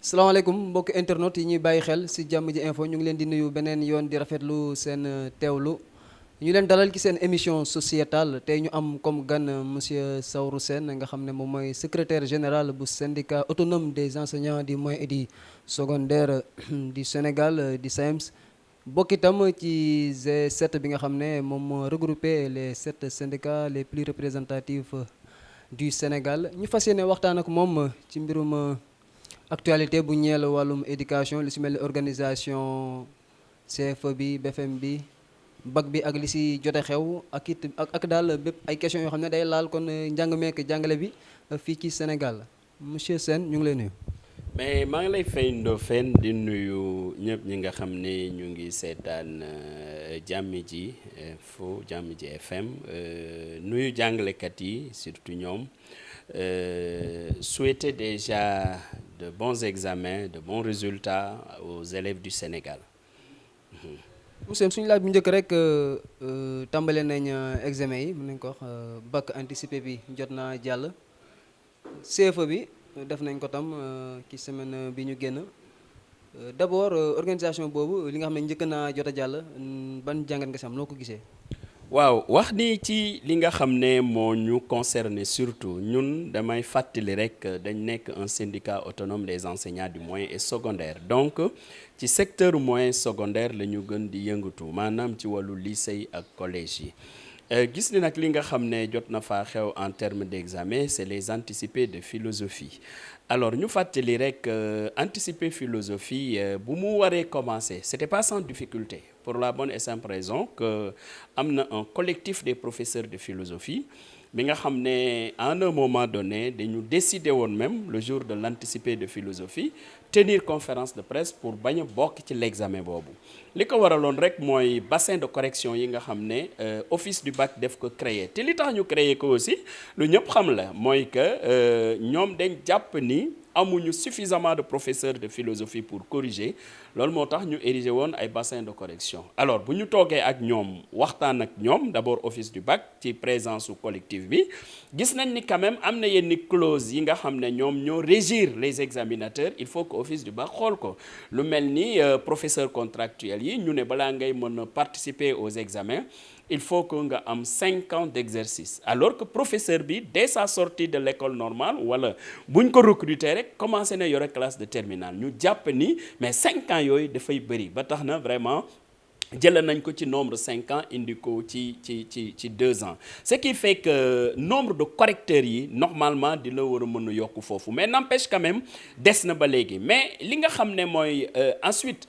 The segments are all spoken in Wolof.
salaamaaleykum mbokki internet yi ñuy bàyyi xel ci jàmm ji info ñu ngi leen di nuyu beneen yoon di rafetlu seen teewlu ñu leen dalal ci seen émission sociétale tey ñu am comme gan monsieur Saourou Sène nga xam ne moom mooy secrétaire général bu syndicat autonome des enseignants du moyen et du secondaire du Sénégal di SAEMS bokk itam ci G7 bi nga xam ne moom moo regroupé les 7 syndicats les plus représentatifs du Sénégal ñu fas yéene waxtaan ak moom ci mbirum actualité bu ñeel wàllum éducation li si mel ni organisation CFE bi BFM bi bac bi ak li si jote xew ak it ak daal bépp ay questions yoo xam ne day laal kon njàng meek jàngale bi fii ci Sénégal monsieur Sène ñu ngi lay nuyu. mais maa ngi lay fay Ndofène di nuyu ñëpp ñi nga xam ne ñu ngi seetaan jàmmi ji fu jàmmi ji FM nuyu jàngalekat yi surtout ñoom souhaiter déjà de bons examens de bons résultats aux élèves du Sénégal. monsieur suñu laaj bu njëkk rek tàmbale nañ examen yi mën nañ ko wax bac anticipé bi jot naa jàll CFE bi def nañ ko tam ci semaine bi ñu génn d'abord organisation boobu li nga xam ne njëkk naa jot a jàll ban jàngat nga si am noo ko gisee. waaw wax ni ci li nga xam ne moo ñu concerné surtout ñun damay fàttali rek dañ nekk un syndicat autonome des enseignants du moyen et secondaire donc ci secteur moyen secondaire la ñu gën di yëngatu maanaam ci wàllu lycée ak collège yi gis ni nag li nga xam ne jot na faa xew en termes d'examen c'est les anticipés de philosophie alors ñu fàttali rek anticiper philosophie bu mu waree commencer c'était pas sans difficulté pour la bonne et simple raison que am na un collectif des professeurs de philosophie bi nga xam ne à un moment donné dañu décider woon même le jour de l'anticipé de philosophie tenir conférence de presse pour bañ a bokk ci l'examen boobu li ko waraloon rek mooy bassin de correction yi nga xam ne office du bac def ko créer te li tax ñu créer ko aussi lu ñëpp xam la mooy que ñoom dañ jàpp ni amuñu suffisamment de professeurs de philosophie pour corriger loolu moo tax ñu ériger woon ay bassin de correction alors bu ñu toogee ak ñoom waxtaan ak ñoom d'abord office du bac ci présence su collectif bi gis nañ ni quand même am na yenn clause yi nga xam ne ñoom ñoo régir les examinateurs il faut que office du bac xool ko lu mel ni professeur contractuel yi ñu ne balaa ngay mën a participer aux examens il faut que nga am 5 ans d'exercice alors que professeur bi dès sa sortie de l'école normale wala buñ ko recruter rek commencé na yore classe de terminale ñu jàpp ni mais 5 ans yooyu dafay bëri ba tax na vraiment jëlee nañ ko ci nombre 5 ans indi ko ci 2 ans ce qui fait que nombre de correcteurs yi normalement di la war a mën a yokk foofu mais n'empêche quand même des na ba léegi mais li nga xam ne mooy ensuite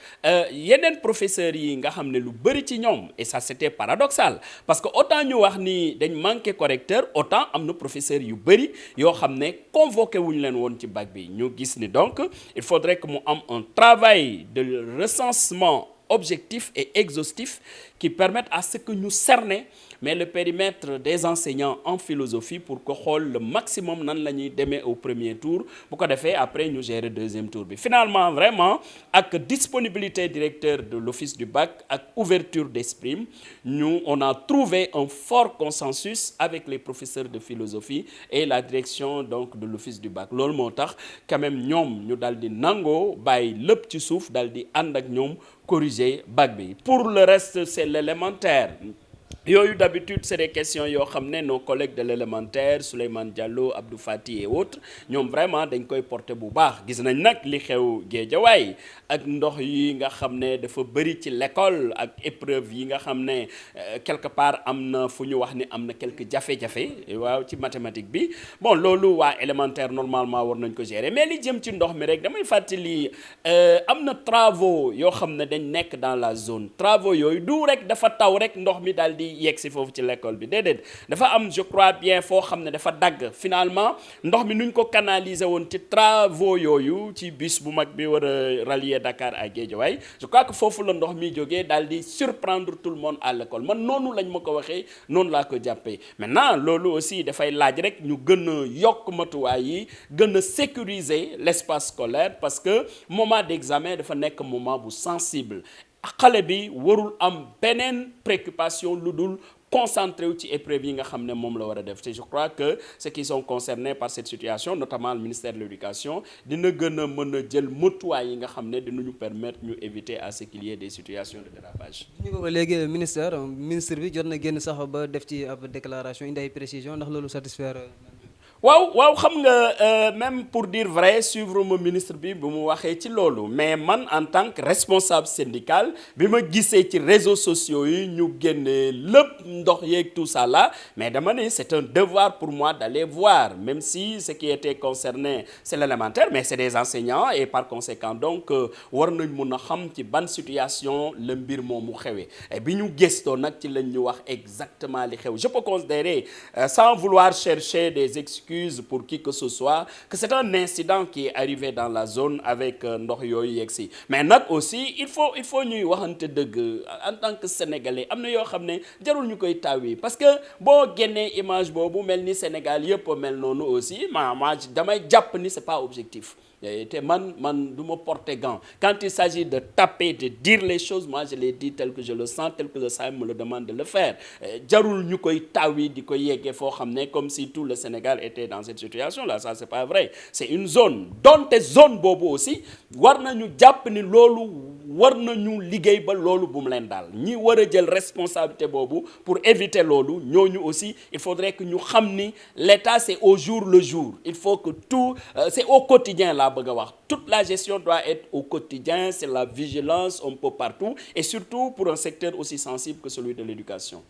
yeneen professeurs yi nga xam ne lu bëri ci ñoom et ça c'était paradoxal parce que autant ñu wax ni dañ manqué correcteur autant am na professeurs yu bëri yoo xam ne convoqué wuñu leen woon ci bac bi ñu gis ni donc il faudrait que mu am un travail de recensement objectif et exhaustif qui permettent à ce que ñu cerner mais le périmètre des enseignants en philosophie pour que xool le maximum nan la ñuy demee au premier tour bu ko defee après ñu gérer deuxième tour bi finalement vraiment ak disponibilité directeur de l'office du bac ak ouverture d'esprit on a trouvé un fort consensus avec les professeurs de philosophie et la direction donc de l'office du bac loolu moo tax quand même ñoom ñu daal di nangoo bàyyi lépp ci suuf daal di ànd ak ñoom corriger bac bi pour le reste c'est l'élémentaire yooyu d'habitude c'est des questions yoo xam ne nos collègues de l'élémentaire Souleymane Diallo Abdou Fati et autres ñoom vraiment dañ koy porter bu baax gis nañ nag li xew Guédiawaye ak ndox yi nga xam ne dafa bëri ci l'école ak épreuve yi nga xam ne quelque part am na fu ñu wax ni am na quelques jafe-jafe waaw ci mathématique bi bon loolu waa élémentaire normalement war nañ ko gérer mais li jëm ci ndox mi rek damay fàttali am na travaux yoo xam ne dañ nekk dans la zone travaux yooyu du rek dafa taw rek ndox mi daal di yegg si foofu ci l'école bi déedéet dafa am je crois bien foo xam ne dafa dagg finalement ndox mi nuñ ko canaliser woon ci travaux yooyu ci bus bu mag bi war a rallier Dakar à Guédiawaye je crois que foofu la ndox mi jógee daal di surprendre tout le monde à l'école man noonu lañ ma ko waxee noonu laa ko jàppee maintenant loolu aussi dafay laaj rek ñu gën a yokk matuwaay yi gën a sécuriser l'espace scolaire parce que moment d'examen dafa nekk moment bu sensible xale bi warul am beneen préoccupation lu dul concentré wu ci épreuve yi nga xam ne moom la war a def te je crois que ceux qui sont concernés par cette situation notamment le ministère de l'éducation dina gën a mën a jël matuwaay yi nga xam ne dinañu permettre ñu éviter à ce qu'il y ait des situations de dérapage. ñu ko léegi ministre bi jot na génn sax ba def ci ab déclaration indi ay précision ndax loolu satisfaire. waaw xam nga même pour dire vrai suivre ma ministre bi bu mu waxee ci loolu mais man en tant que responsable syndical bi ma gisee ci réseaux sociaux yi ñu génne lépp ndox yeeg tout ça là mais dama ne c'est un devoir pour moi d'aller voir même si ce qui était concerné c'est l'élémentaire mais c'est des enseignants et par conséquent donc war nañ mun a xam ci ban situation la mbir moomu xewee et bi ñu gëstoo nag ci lañ ñu wax exactement li xew je peux considérer sans vouloir chercher des excuses pour qui que ce soit que c'est un incident qui est arrivé dans la zone avec ndox yooyu yegg si mais nag aussi il faut ñuy waxante dëgg en tant que sénégalais am na yoo xam ne jarul ñu koy tawi parce que boo génnee image boobu mel ni Sénégal yëpp mel noonu aussi ma damay jàpp ni c'est pas objectif te man du ma porter gant quand il s'agit de taper de dire les choses moi je les dis tel que je le sens tel que le SAEM me le demande de le faire jarul ñu koy tawi di ko yeggee foo xam ne comme si tout le Sénégal était dans cette situation là ça c'est pas vrai c'est une zone donte zone boobu aussi war nañu jàpp ni loolu war nañu liggéey ba loolu bu mu leen daal ñi war a jël responsabilité boobu pour éviter loolu ñooñu aussi il faudrait que ñu xam ni l'État c'est au jour le jour il faut que tout c'est au quotidien là bëgg a wax toute la gestion doit être au quotidien c'est la vigilance un peu partout et surtout pour un secteur aussi sensible que celui de l'éducation.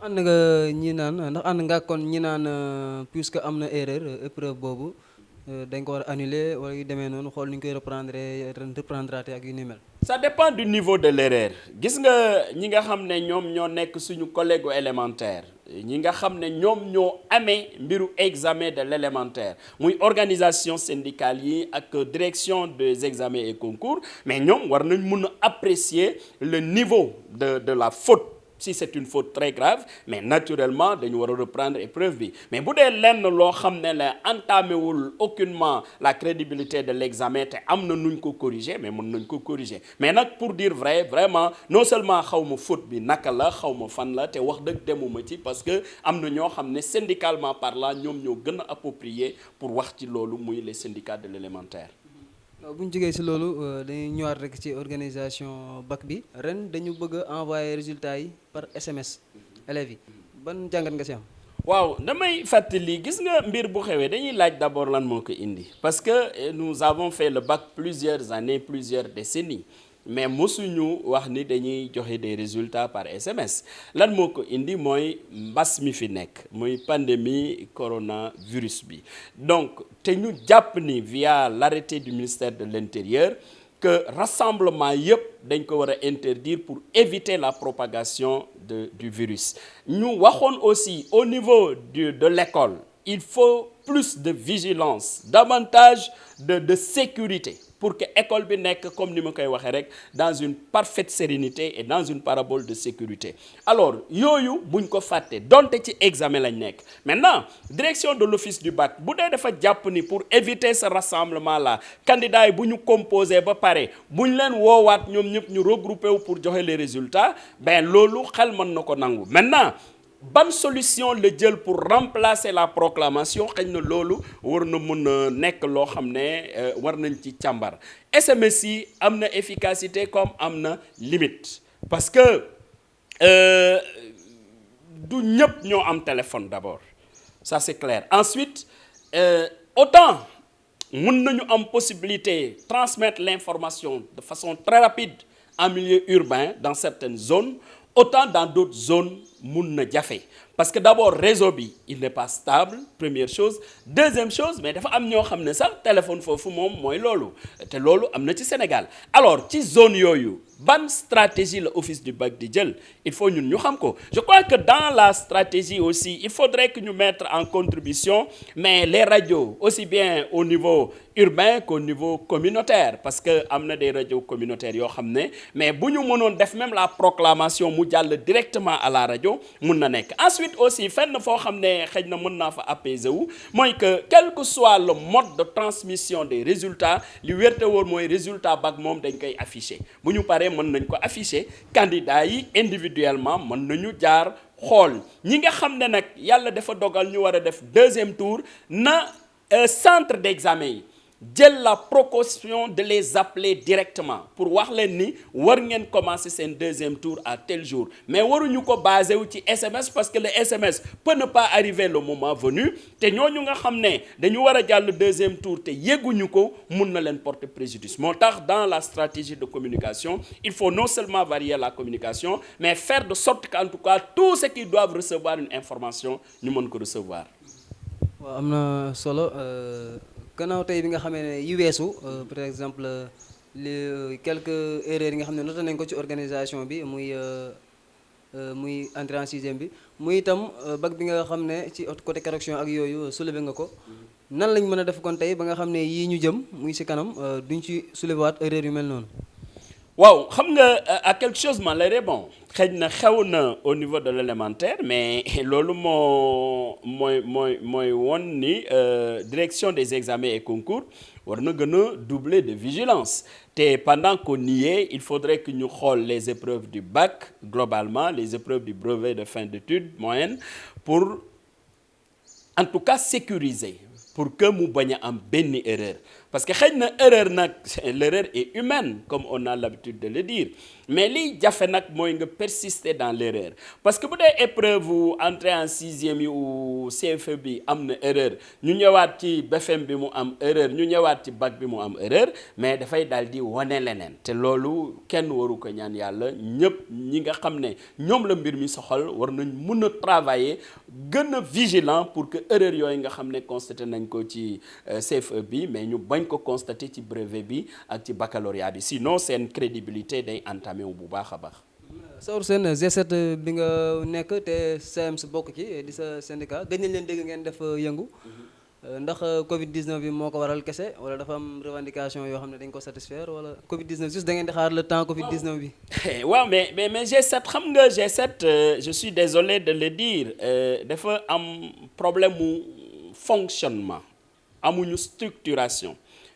ndax ànd nga kon ñi naan puisque am na erreur épreuve boobu dañ ko war a annuler wala yu demee noonu xool ni ñu koy reprendre ak yu ni mel. ça dépend du niveau de l'erreur gis nga ñi nga xam ne ñoom ñoo nekk suñu collègue élémentaire ñi nga xam ne ñoom ñoo amee mbiru examen de l'élémentaire muy organisation syndicale yi ak direction des examens et concours mais ñoom war nañ mun a apprécier le niveau de la faute si c'est une faute très grave mais naturellement dañu war a reprendre épreuve bi mais bu dee lenn loo xam ne la entamewul aucunement la crédibilité de l'examen te am na nuñ ko corriger mais mën nañ ko corriger mais nag pour dire vrai vraiment non seulement xaw ma faute bi naka la xaw ma fan la te wax dëgg demuma ci parce que am na ñoo xam ne syndicalement parlant ñoom ñoo gën a approprié pour wax ci loolu muy les syndicats de l'élémentaire. bu ñu jógee ci loolu dañuy ñëwaat rek ci organisation bac bi ren dañu bëgg a envoyer résultats yi par SMS élèves yi ban jàngat nga ci am. waaw damay fàttali gis nga mbir bu xewee dañuy laaj d'abord lan moo ko indi parce que nous avons fait le bac plusieurs années plusieurs décennies mais mosuñu wax ni dañuy joxe des résultats par SMS lan moo ko indi mooy mbas mi fi nekk muy pandémie coronavirus bi donc te ñu jàpp ni via l'arrêté du ministère de l'Intérieur que rassemblement yëpp dañ ko war a interdire pour éviter la propagation du virus ñu waxoon aussi au niveau de l'école il faut plus de vigilance davantage de sécurité pour que école bi nekk comme ni ma koy waxee rek dans une parfaite sérénité et dans une parabole de sécurité alors yooyu buñ ko fàtte donte ci examen lañ nekk maintenant direction de l'office du bac bu dee dafa jàpp ni pour éviter ce rassemblement là candidats yi bu ñu composé ba pare buñ leen woowaat ñoom ñëpp ñu regroupé wu pour joxe les résultats ben loolu xel mën na ko nangu maintenant ban solution la jël pour remplacer la proclamation xëy na loolu war na mun a nekk loo xam ne war nañ ci càmbar SMS yi am na efficacité comme am na limite parce que du ñëpp ñoo am téléphone d'abord ça c'est clair ensuite autant mun nañu am possibilité transmettre l'information de façon très rapide en milieu urbain dans certaines zones autant dans d'autres zones mun na jafe parce que d'abord réseau bi il n'est pas stable première chose deuxième chose mais dafa am ñoo xam ne sax téléphone foofu moom mooy loolu te loolu am na ci Sénégal alors ci zone yooyu ban stratégie la office du bac di jël il faut ñun ñu xam ko je crois que dans la stratégie aussi il faudrait que ñu mettre en contribution mais les radios aussi bien au niveau urbain qu'au niveau communautaire parce que am na des radios communautaires yoo xam ne mais bu ñu mënoon def même la proclamation mu jàll directement à la rajo mun na nekk ensuite aussi fenn foo xam ne xëy na mën naa fa apaiser wu mooy que quel que soit le mode de transmission des résultats li wérte woon mooy résultat bac moom dañ koy afficher bu ñu paree mën nañ ko afficher candidats yi individuellement mën nañu jaar xool ñi nga xam ne nag yàlla dafa dogal ñu war a def deuxième tour na centre d'examen yi jël la précaution de les appeler directement pour wax leen ni war ngeen commencer seen deuxième tour à tel jour mais waruñu ko basé wu ci SMS parce que le SMS peut ne pas arriver le moment venu te ñooñu nga xam ne dañu war a jàll deuxième tour te yegguñu ko mun na leen porter préjudice moo tax dans la stratégie de communication il faut non seulement varier la communication mais faire de sorte qu'en tout cas tous ceux qui doivent recevoir une information ñu mën ko recevoir. waaw am na solo. gannaaw tey bi nga xamee ne yi weesu par exemple les quelques erreurs yi nga xam ne noté nañ ko ci organisation bi muy entrée en sixième bi muy itam bac bi nga xam ne ci côté correction ak yooyu soulevé nga ko nan lañ mën a def kon tey ba nga xam ne yii ñu jëm muy ci kanam duñ ci soulevé waat erreur yu mel noonu. waaw xam nga à quelque chose malheureux bon xëy na xew na au niveau de l'élémentaire mais loolu mooy woon ni direction des examens et concours war na gën a doubler de vigilance te pendant qu'on y est il faudrait que ñu xool les épreuves du bac globalement les épreuves du brevet de fin d'études moyennes pour en tout cas sécuriser pour que mu bañ a am benn erreur parce que xëy na erreur nag l'erreur est humaine comme on a l'habitude de le dire mais liy jafe nag mooy nga persister dans l'erreur parce que bu dee épreuve wu entrée en sixième yi ou CFE bi am na erreur ñu ñëwaat ci BFEM bi mu am erreur ñu ñëwaat ci bac bi mu am erreur mais dafay daal di wane leneen te loolu kenn waru ko ñaan yàlla ñëpp ñi nga xam ne ñoom la mbir mi soxal war nañ mun a travailler gën a vigilant pour que erreur yooyu nga xam ne constaté nañ ko ci CFE bi mais ñu bañ ko constaté ci brevet bi ak ci baccalauréat bi sinon seen crédibilité day entamé wu bu baax a baax. Saourou Sène G7 bi nga nekk te SAEMS bokk ci di sa syndicat gëj nañ leen dégg ngeen def yëngu ndax Covid 19 bi moo ko waral kese wala dafa am revendication yoo xam ne dañ ko satisfaire wala Covid 19 juste da ngeen di xaar le temps Covid 19 bi. waaw mais G7 xam nga G7 je suis désolé de le dire dafa am problème mu fonctionnement amuñu structuration.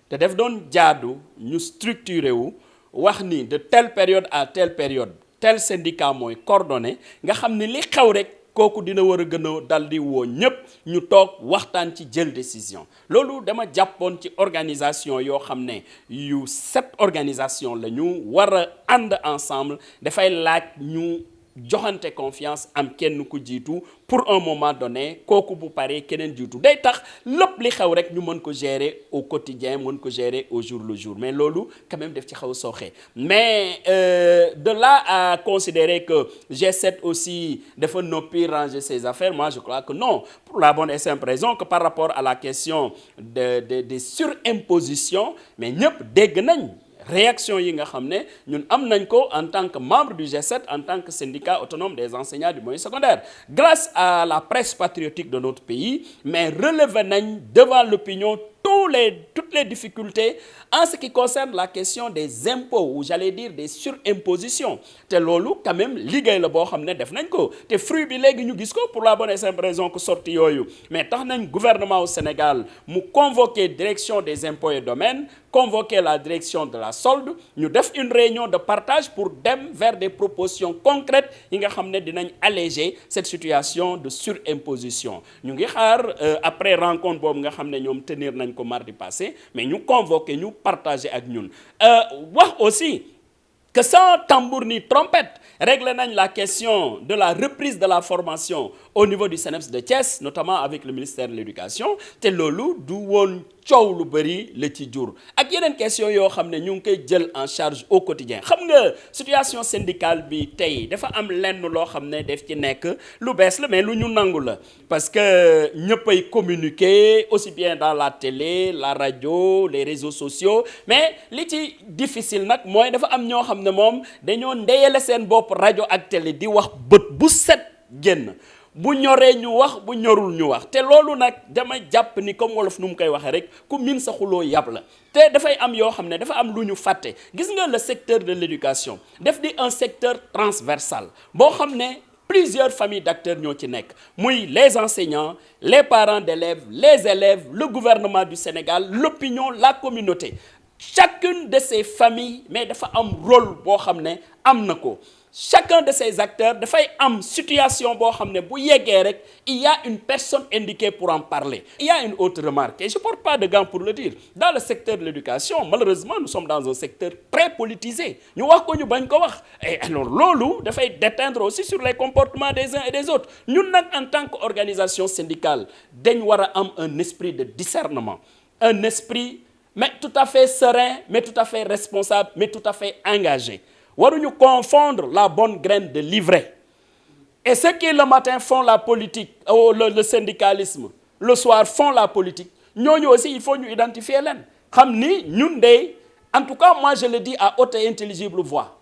te def doon jaadu ñu structuré wu wax ni de telle période à telle période tel syndicat mooy coordonné nga xam ne li xew rek kooku dina war a gën a dal di woo ñëpp ñu toog waxtaan ci jël décision loolu dama jàppoon ci organisation yoo xam ne yu 7 organisation la ñu war a ànd ensemble dafay laaj ñu joxante confiance am kenn ku jiitu pour un moment donné kooku bu paree keneen jiitu day tax lépp li xew rek ñu mën ko gérer au quotidien mën ko gérer au jour le jour mais loolu quand même def ci xaw a sooxe mais de là à considérer que G7 aussi dafa noppi ranger ses affaires moi je crois que non pour la bonne et simple raison que par rapport à la question des surimpositions mais ñëpp dégg nañ réaction yi nga xam ne ñun am nañ ko en tant que membre du G7 en tant que syndicat autonome des enseignants du moyen secondaire grâce à la presse patriotique de notre pays mais relevé nañ devant l'opinion toutes les difficultés en ce qui concerne la question des impôts ou j'allais dire des surimpositions te loolu quand même liggéey la boo xam ne def nañ ko te fruit bi léegi ñu gis ko pour la bonne et simple raison que sorti yooyu mais tax nañ gouvernement au Sénégal mu convoquer direction des impôts et domaines convoquer la direction de la solde ñu def une réunion de partage pour dem vers des propositions concrètes yi nga xam ne dinañ alléger cette situation de surimposition ñu ngi xaar après rencontre boobu nga xam ne ñoom tenir nañ ko mardi passé mais ñu convoqué ñu partagé ak ñun wax aussi que sans tambour ni trompette réglé nañ la question de la reprise de la formation au niveau du CNEPS de Thiès notamment avec le ministère de l'éducation te loolu du woon coow lu bëri la ci jur ak yeneen question yoo xam ne ñu ngi koy jël en charge au quotidien xam nga situation syndicale bi tey dafa am lenn loo xam ne daf ci nekk lu bees la mais lu ñu nangu la parce que ñëppay communiquer aussi bien dans la télé la radio les réseaux sociaux mais li ci difficile nag mooy dafa am ñoo xam ne moom dañoo ndeyale seen bopp rajo ak télé di wax bët bu set génn bu ñoree ñu wax bu ñorul ñu wax te loolu nag dama jàpp ni comme wolof nu mu koy waxee rek ku miin sa xuloo yàpp la te dafay am yoo xam ne dafa am lu ñu fàtte gis nga le secteur de l'éducation def di un secteur transversal boo xam ne plusieurs familles d'acteurs ñoo ci nekk muy les enseignants les parents d'élèves les élèves le gouvernement du Sénégal l'opinion la communauté chacune de ces familles mais dafa am rôle boo xam ne am na ko chacun de ces acteurs dafay am situation boo xam ne bu yeggee rek il y a une personne indiquée pour en parler. Il y a une autre remarque et je porte pas de gants pour le dire dans le secteur de l'éducation malheureusement nous sommes dans un secteur très politisé ñu wax ko ñu bañ ko wax et alors loolu dafay déteindre aussi sur les comportements des uns et des autres ñun nag en tant qu'organisation syndicale dañ war a am un esprit de discernement un esprit mais tout à fait serein mais tout à fait responsable mais tout à fait engagé. Waruñu confondre la bonne graine de l'ivraie et ceux qui le matin font la politique le syndicalisme le soir font la politique ñooñu aussi il faut ñu identifier leen xam ni ñun de en tout cas moi je le dis à haute et intelligible voix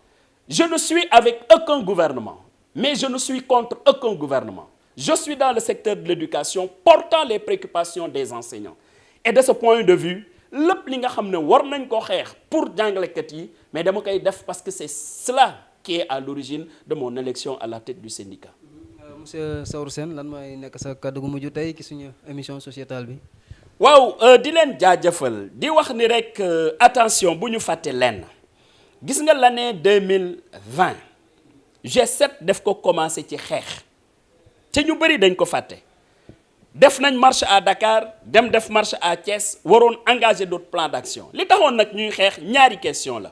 je ne suis avec aucun gouvernement mais je ne suis contre aucun gouvernement je suis dans le secteur de l'éducation portant les préoccupations des enseignants et de ce point de vue lépp li nga xam ne war nañ ko xeex pour jàngalekat yi mais dama koy def parce que c'est cela qui est à l'origine de mon élection à la tête du syndicat. Monsieur Saourou Sène lan mooy nekk sa kàddu gu mujj tey ci suñu émission sociétale bi. waaw di leen jaajëfal di wax ni rek attention bu ñu fàtte lenn gis nga l'année 2020 G7 def ko commencé ci xeex te ñu bëri dañ ko fàtte. def nañ marche à Dakar dem def marche à Thiès waroon engager d'autres plans d'action li taxoon nag ñuy xeex ñaari question la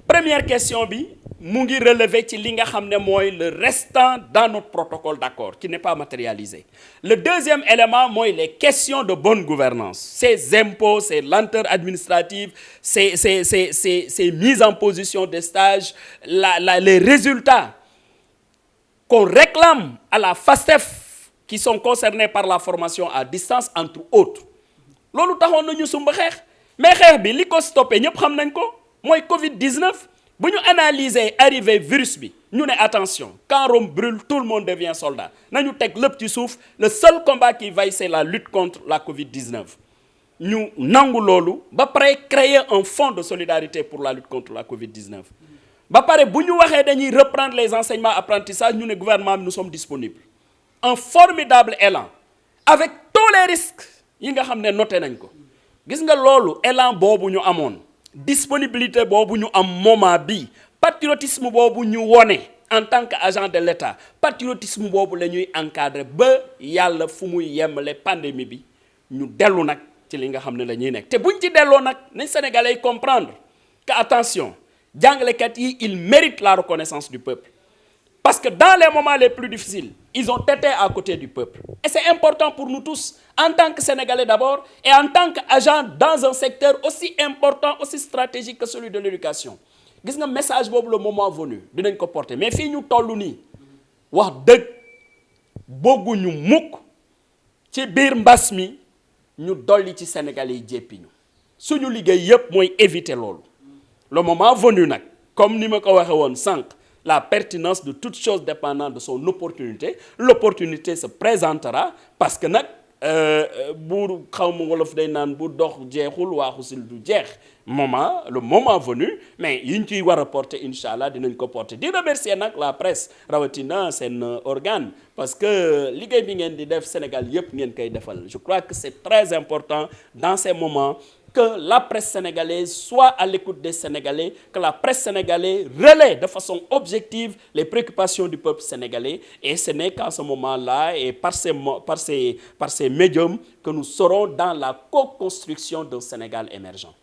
première question bi mu ngi relever ci li nga xam ne mooy le restant dans notre protocole d'accord qui n'est pas matérialisé le deuxième élément mooy les questions de bonne gouvernance ces impôts ces lenteurs administratives ces mises en position de stage les résultats qu'on réclame à la FASTEF qui sont concernés par la formation à distance entre autres loolu taxoon nañu sumba xeex mais xeex bi li ko stoppé ñëpp xam nañ ko mooy Covid-19 bu ñu analyser arrivée virus bi ñu ne attention quand Rome brûle tout le monde devient soldat nañu teg lépp ci suuf le seul combat qui vaille c'est la lutte contre la Covid-19 ñu nangu loolu ba pare créer un fonds de solidarité pour la lutte contre la Covid-19 ba pare bu ñu waxee dañuy reprendre les enseignements apprentissages ñu ne gouvernement bi nous sommes disponibles un formidable élan avec tous les risques yi nga xam ne noté nañ ko gis nga loolu élan boobu ñu amoon disponibilité boobu ñu am moment bi patriotisme boobu ñu wone en tant qu'agent de l'État patriotisme boobu la ñuy encadrer ba yàlla fu muy yemmale pandémie bi ñu dellu nag ci li nga xam ne la ñuy nekk te buñ ci delloo nag nañ Sénégalais comprendre que attention jàngalekat yi ils méritent la reconnaissance du peuple parce que dans les moments les plus difficiles ils ont été à côté du peuple et c'est important pour nous tous en tant que Sénégalais d'abord et en tant qu'agent dans un secteur aussi important aussi stratégique que celui de l'éducation gis nga message boobu le moment venu dinañ ko porter mais fii ñu toll nii wax dëgg bëgguñu mukk ci biir mbas mi ñu dolli ci Sénégalais yi jéppi ñu suñu liggéey yépp mooy éviter loolu le moment venu nag comme ni ma ko waxee woon sànq la pertinence de toute chose dépendant de son opportunité l'opportunité se présentera parce que nag bu xaw ma wolof day naan bu dox jeexul waaxu sil du jeex le moment venu mais yiñ ciy war a porter incha allah dinañ ko porter di remercier nag la presse rawatina seen organe parce que liggéey bi ngeen di def Sénégal yépp ngeen koy defal je crois que c'est très important dans ces moments que la presse sénégalaise soit à l'écoute des Sénégalais, que la presse sénégalaise relaie de façon objective les préoccupations du peuple sénégalais. Et ce n'est qu'à ce moment-là et par ces médiums que nous serons dans la co-construction d'un Sénégal émergent.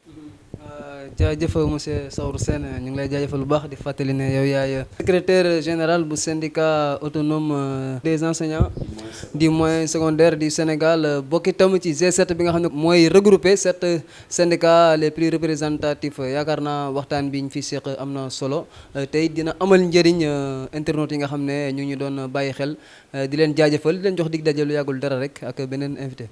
jaajëf monsieur Saourou Sène ñu ngi lay jaajëfal bu baax di fàttali ne yow yaay secrétaire général bu syndicat autonome des enseignants du moyen secondaire du Sénégal bokk itam ci G7 bi nga xam ne mooy regrouper 7 syndicats les plus représentatifs yaakaar naa waxtaan bi ñu fi seq am na solo tey dina amal njëriñ internautes yi nga xam ne ñu ngi doon bàyyi xel di leen jaajëfal di leen jox dig daje lu yàggul dara rek ak beneen invité.